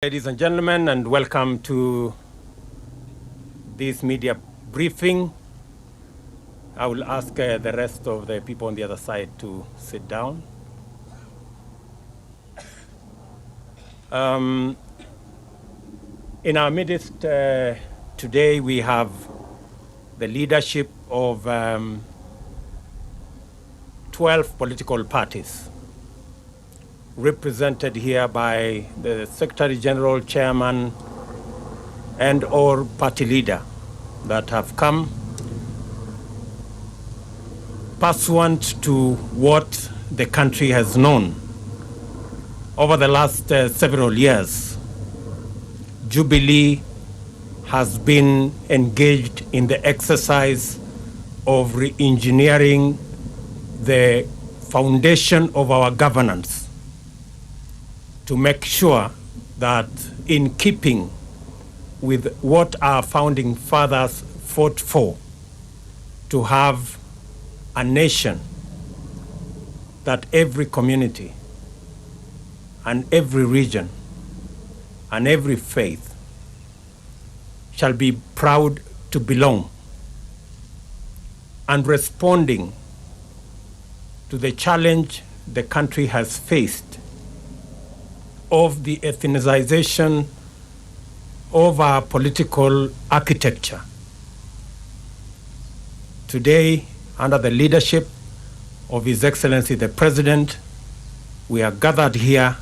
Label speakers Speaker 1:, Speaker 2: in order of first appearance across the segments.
Speaker 1: Ladies and gentlemen, and welcome to this media briefing. I will ask the rest of the people on the other side to sit down. In our midst today, we have the leadership of 12 political parties, represented here by the Secretary General, Chairman, and or party leader that have come pursuant to what the country has known over the last several years. Jubilee has been engaged in the exercise of re-engineering the foundation of our governance to make sure that, in keeping with what our founding fathers fought for, to have a nation that every community and every region and every faith shall be proud to belong, and responding to the challenge the country has faced of the ethnicization of our political architecture. Today, under the leadership of His Excellency the President, we are gathered here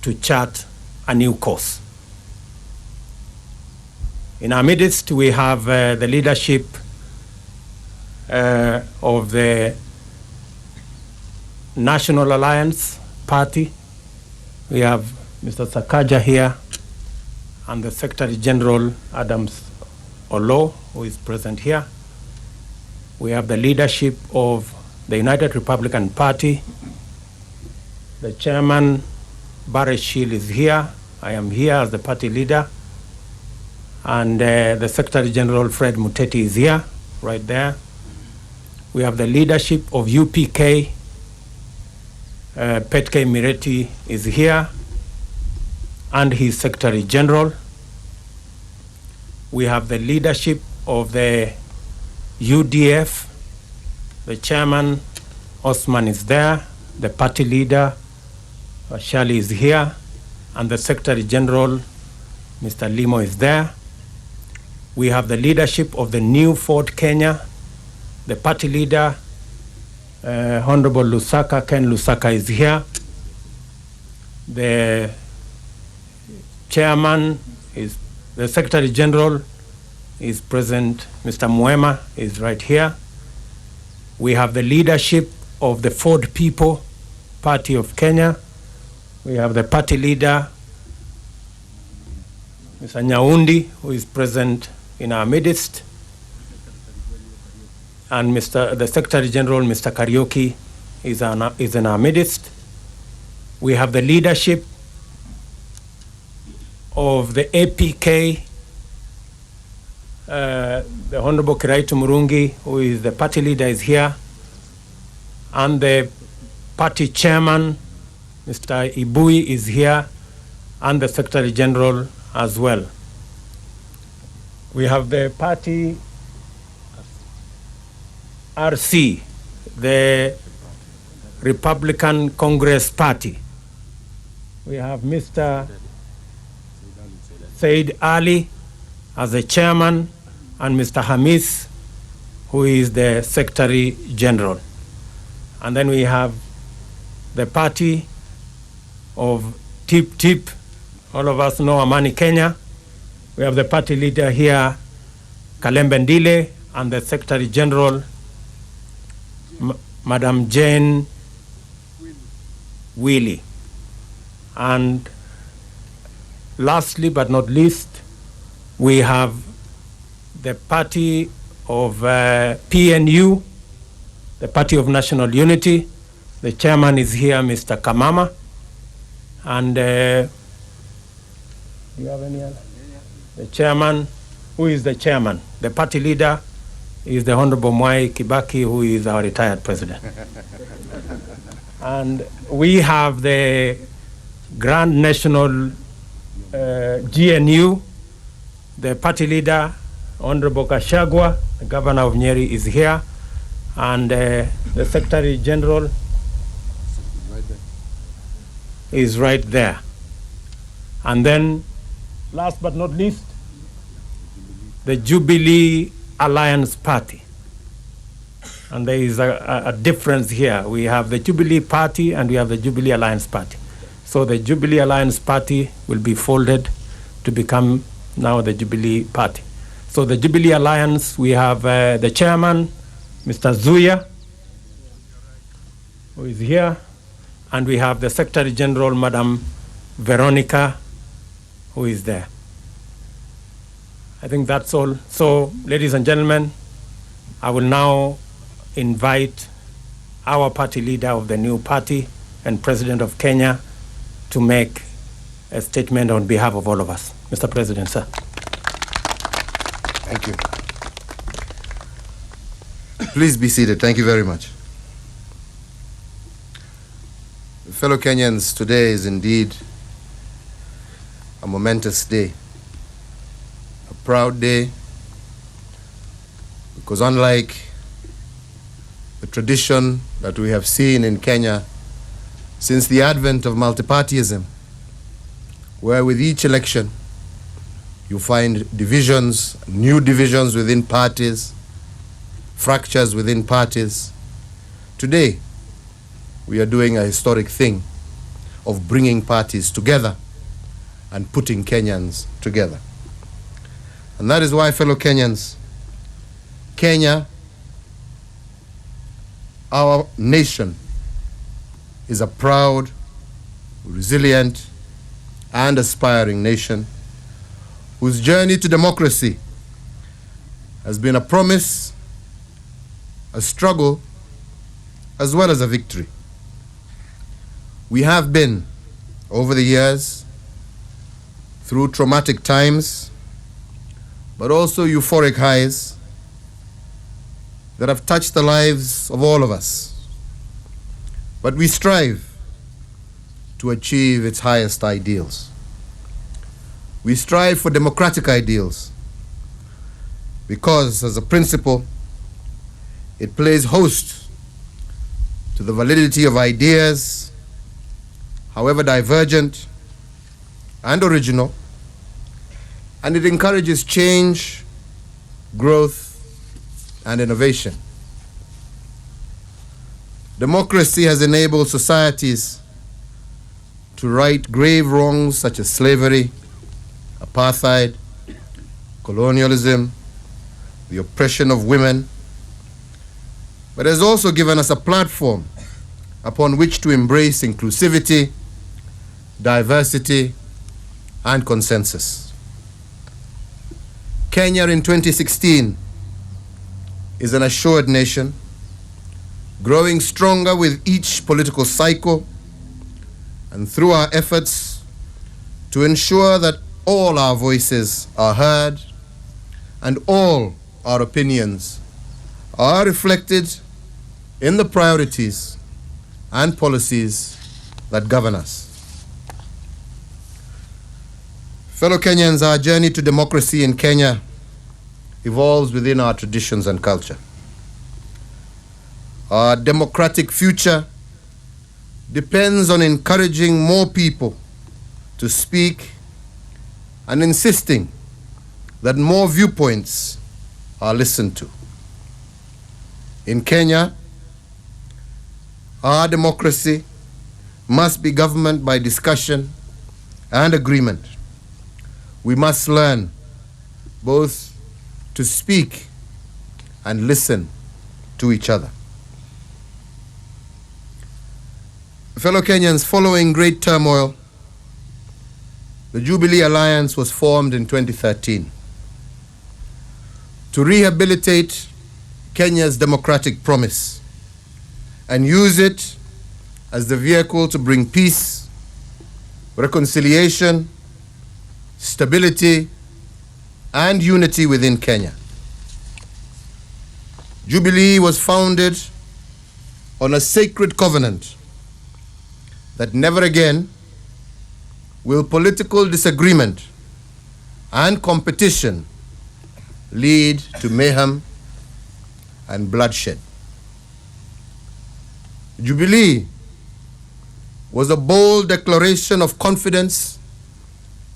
Speaker 1: to chart a new course. In our midst, we have the leadership of the National Alliance Party. We have Mr. Sakaja here, and the Secretary General Adams Olo, who is present here. We have the leadership of the United Republican Party. The Chairman, Barry Shield, is here. I am here as the party leader. And the Secretary General, Fred Muteti, is here, right there. We have the leadership of UPK. Petke Mireti is here, and his Secretary General. We have the leadership of the UDF. The Chairman, Osman, is there. The party leader, Shali, is here, and the Secretary General, Mr. Limo, is there. We have the leadership of the New Ford Kenya. The party leader, Honorable Lusaka, Ken Lusaka, is here. The Chairman is, the Secretary General is present. Mr. Mwema is right here. We have the leadership of the Ford People Party of Kenya. We have the party leader, Mr. Nyaundi, who is present in our midst, and the Secretary General, Mr. Karaoke, is in our midst. We have the leadership of the APK, the Honorable Kiraitu Murungi, who is the party leader, is here, and the party chairman, Mr. Ibui, is here, and the Secretary General as well. We have the party RC, the Republican Congress Party. We have Mr. Said Ali as the chairman, and Mr. Hamis, who is the Secretary General. And then we have the party of Tip Tip, all of us know Amani Kenya. We have the party leader here, Kalembe Ndile, and the Secretary General, Madam Jane Willie. And lastly but not least, we have the party of PNU, the Party of National Unity. The chairman is here, Mr. Kamama. And do you have any other? The chairman, who is the chairman? The party leader is the Honorable Mwai Kibaki, who is our retired president. And we have the Grand National GNU, the party leader, Honorable Kashagwa, the governor of Nyeri, is here, and the Secretary General is right there. And then, last but not least, the Jubilee Alliance Party. And there is a difference here. We have the Jubilee Party and we have the Jubilee Alliance Party. So the Jubilee Alliance Party will be folded to become now the Jubilee Party. So the Jubilee Alliance, we have the chairman, Mr. Zuya, who is here, and we have the Secretary General, Madam Veronica, who is there. I think that's all. So, ladies and gentlemen, I will now invite our party leader of the new party and President of Kenya to make a statement on behalf of all of us. Mr. President, sir.
Speaker 2: Thank you. Please be seated. Thank you very much. Fellow Kenyans, today is indeed a momentous day, a proud day, because unlike the tradition that we have seen in Kenya since the advent of multipartyism, where with each election you find divisions, new divisions within parties, fractures within parties. Today, we are doing a historic thing of bringing parties together and putting Kenyans together. And that is why, fellow Kenyans, Kenya, our nation, is a proud, resilient, and aspiring nation whose journey to democracy has been a promise, a struggle, as well as a victory. We have been, over the years, through traumatic times, but also euphoric highs that have touched the lives of all of us. But we strive to achieve its highest ideals. We strive for democratic ideals because, as a principle, it plays host to the validity of ideas, however divergent and original, and it encourages change, growth, and innovation. Democracy has enabled societies to right grave wrongs such as slavery, apartheid, colonialism, the oppression of women, but has also given us a platform upon which to embrace inclusivity, diversity, and consensus. Kenya in 2016 is an assured nation, growing stronger with each political cycle, and through our efforts to ensure that all our voices are heard and all our opinions are reflected in the priorities and policies that govern us. Fellow Kenyans, our journey to democracy in Kenya evolves within our traditions and culture. Our democratic future depends on encouraging more people to speak and insisting that more viewpoints are listened to. In Kenya, our democracy must be governed by discussion and agreement. We must learn both to speak and listen to each other. Fellow Kenyans, following great turmoil, the Jubilee Alliance was formed in 2013 to rehabilitate Kenya's democratic promise and use it as the vehicle to bring peace, reconciliation, stability, and unity within Kenya. Jubilee was founded on a sacred covenant that never again will political disagreement and competition lead to mayhem and bloodshed. Jubilee was a bold declaration of confidence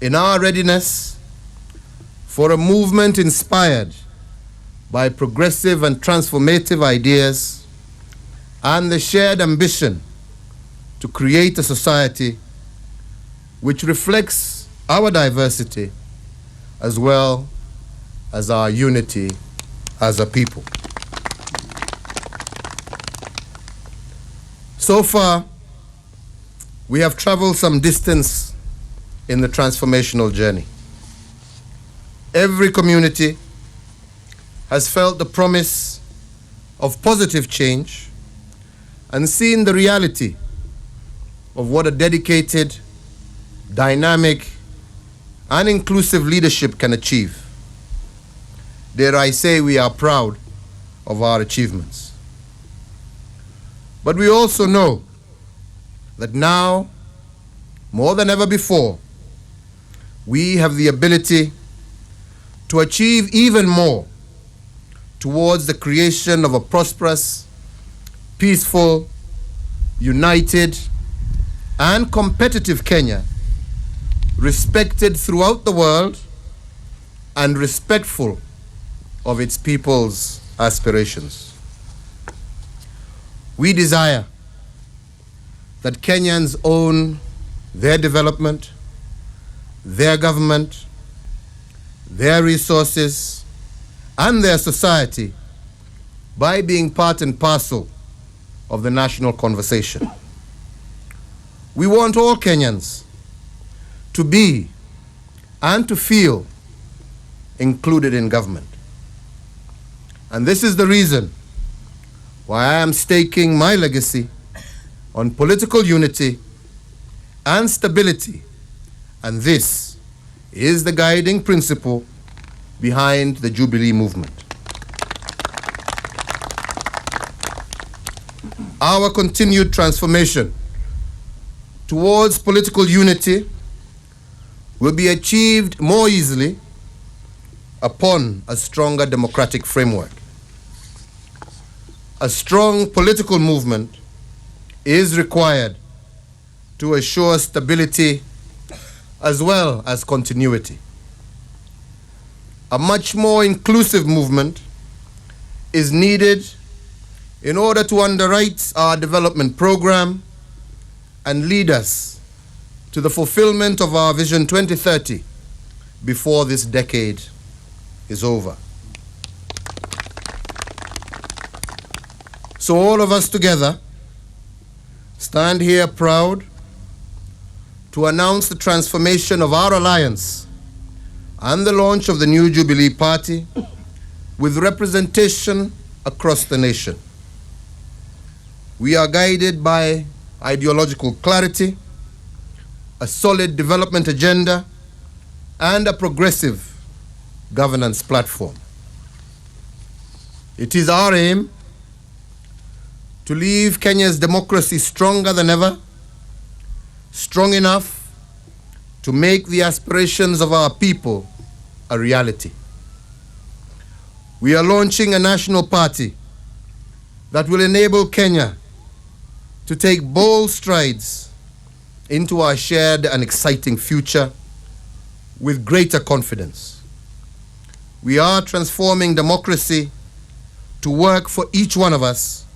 Speaker 2: in our readiness for a movement inspired by progressive and transformative ideas and the shared ambition to create a society which reflects our diversity as well as our unity as a people. So far, we have traveled some distance in the transformational journey. Every community has felt the promise of positive change and seen the reality of what a dedicated, dynamic, and inclusive leadership can achieve. Dare I say, we are proud of our achievements. But we also know that now, more than ever before, we have the ability to achieve even more towards the creation of a prosperous, peaceful, united, and competitive Kenya, respected throughout the world and respectful of its people's aspirations. We desire that Kenyans own their development, their government, their resources, and their society by being part and parcel of the national conversation. We want all Kenyans to be and to feel included in government. And this is the reason why I am staking my legacy on political unity and stability, and this is the guiding principle behind the Jubilee movement. Our continued transformation towards political unity will be achieved more easily upon a stronger democratic framework. A strong political movement is required to assure stability as well as continuity. A much more inclusive movement is needed in order to underwrite our development program and lead us to the fulfillment of our Vision 2030 before this decade is over. So all of us together stand here proud to announce the transformation of our alliance and the launch of the new Jubilee Party with representation across the nation. We are guided by ideological clarity, a solid development agenda, and a progressive governance platform. It is our aim to leave Kenya's democracy stronger than ever, strong enough to make the aspirations of our people a reality. We are launching a national party that will enable Kenya to take bold strides into our shared and exciting future with greater confidence. We are transforming democracy to work for each one of us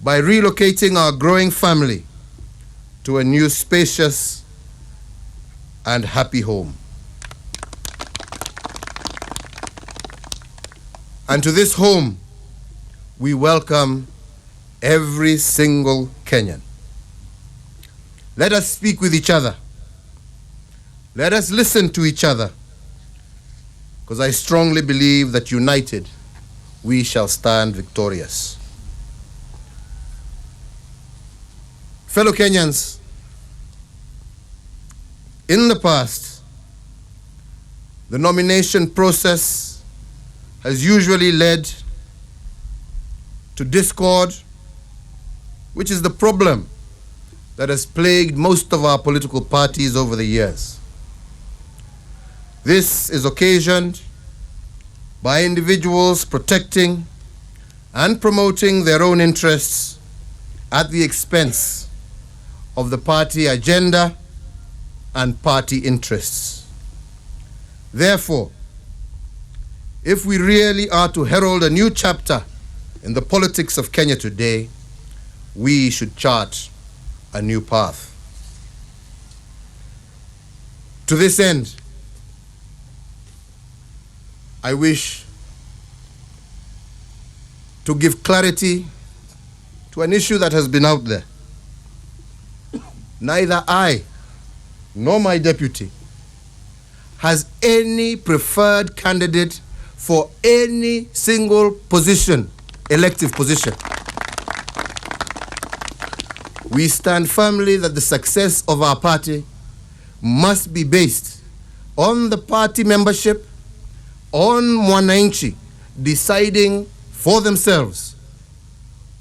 Speaker 2: by relocating our growing family to a new spacious and happy home. And to this home, we welcome every single Kenyan. Let us speak with each other. Let us listen to each other, because I strongly believe that united, we shall stand victorious. Fellow Kenyans, in the past, the nomination process has usually led to discord, which is the problem that has plagued most of our political parties over the years. This is occasioned by individuals protecting and promoting their own interests at the expense of the party agenda and party interests. Therefore, if we really are to herald a new chapter in the politics of Kenya today, we should chart a new path. To this end, I wish to give clarity to an issue that has been out there. Neither I nor my deputy has any preferred candidate for any single position, elective position. We stand firmly that the success of our party must be based on the party membership, on Mwananchi deciding for themselves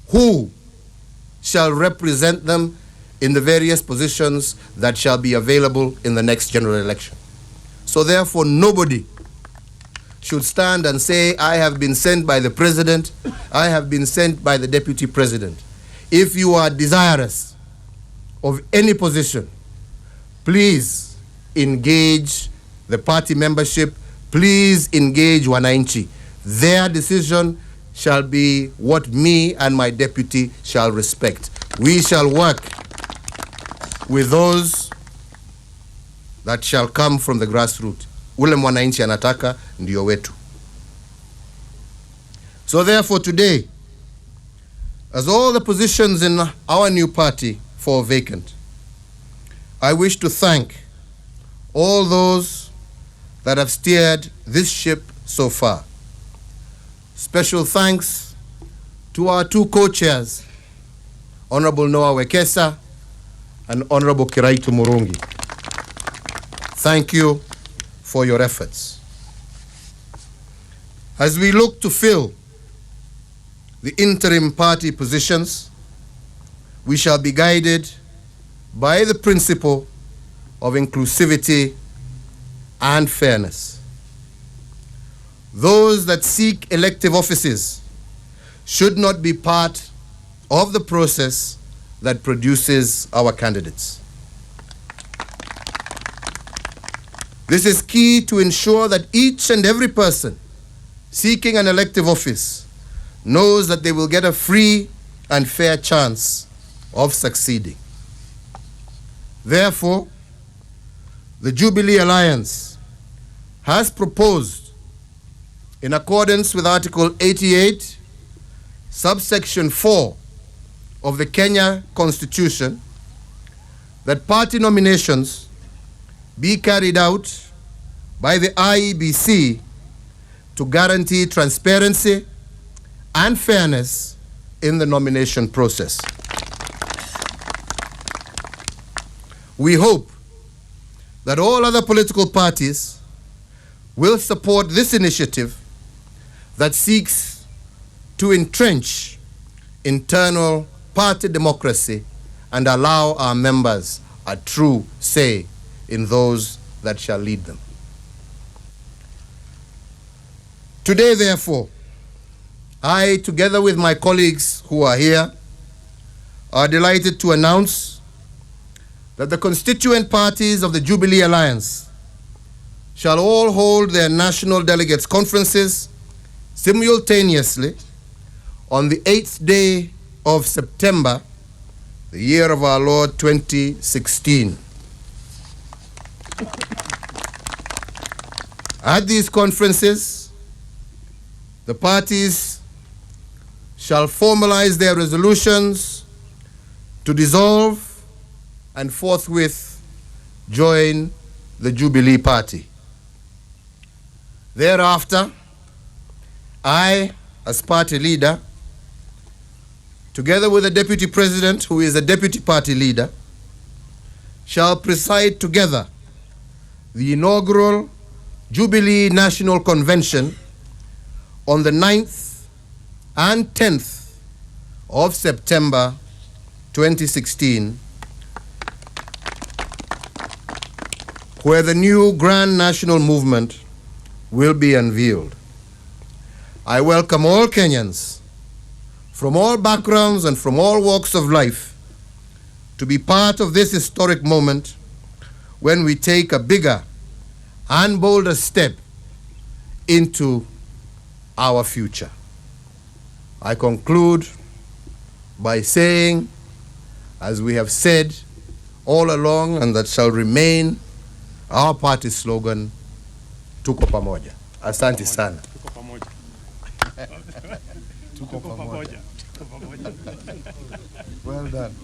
Speaker 2: who shall represent them in the various positions that shall be available in the next general election. So therefore, nobody should stand and say, I have been sent by the president, I have been sent by the deputy president. If you are desirous of any position, please engage the party membership, please engage Wananchi. Their decision shall be what me and my deputy shall respect. We shall work with those that shall come from the grassroots. Ule mwananchi anataka ndio wetu. So therefore today, as all the positions in our new party fall vacant, I wish to thank all those that have steered this ship so far. Special thanks to our two co-chairs, Honorable Noah Wekesa and Honorable Kiraitu Murungi. Thank you for your efforts. As we look to fill the interim party positions, we shall be guided by the principle of inclusivity and fairness. Those that seek elective offices should not be part of the process that produces our candidates. This is key to ensure that each and every person seeking an elective office knows that they will get a free and fair chance of succeeding. Therefore, the Jubilee Alliance has proposed, in accordance with Article 88, subsection 4 of the Kenya Constitution, that party nominations be carried out by the IEBC to guarantee transparency and fairness in the nomination process. We hope that all other political parties will support this initiative that seeks to entrench internal party democracy and allow our members a true say in those that shall lead them. Today, therefore, I, together with my colleagues who are here, are delighted to announce that the constituent parties of the Jubilee Alliance shall all hold their National Delegates Conferences simultaneously on the 8th day of September, the year of our Lord 2016. At these conferences, the parties shall formalize their resolutions to dissolve and forthwith join the Jubilee Party. Thereafter, I, as party leader, together with the deputy president, who is a deputy party leader, shall preside together the inaugural Jubilee National Convention on the 9th and 10th of September 2016 where the new grand national movement will be unveiled. I welcome all Kenyans from all backgrounds and from all walks of life to be part of this historic moment when we take a bigger and bolder step into our future. I conclude by saying, as we have said all along, and that shall remain our party slogan, tuko pamoja. Asante sana. Tuko pamoja. Well done.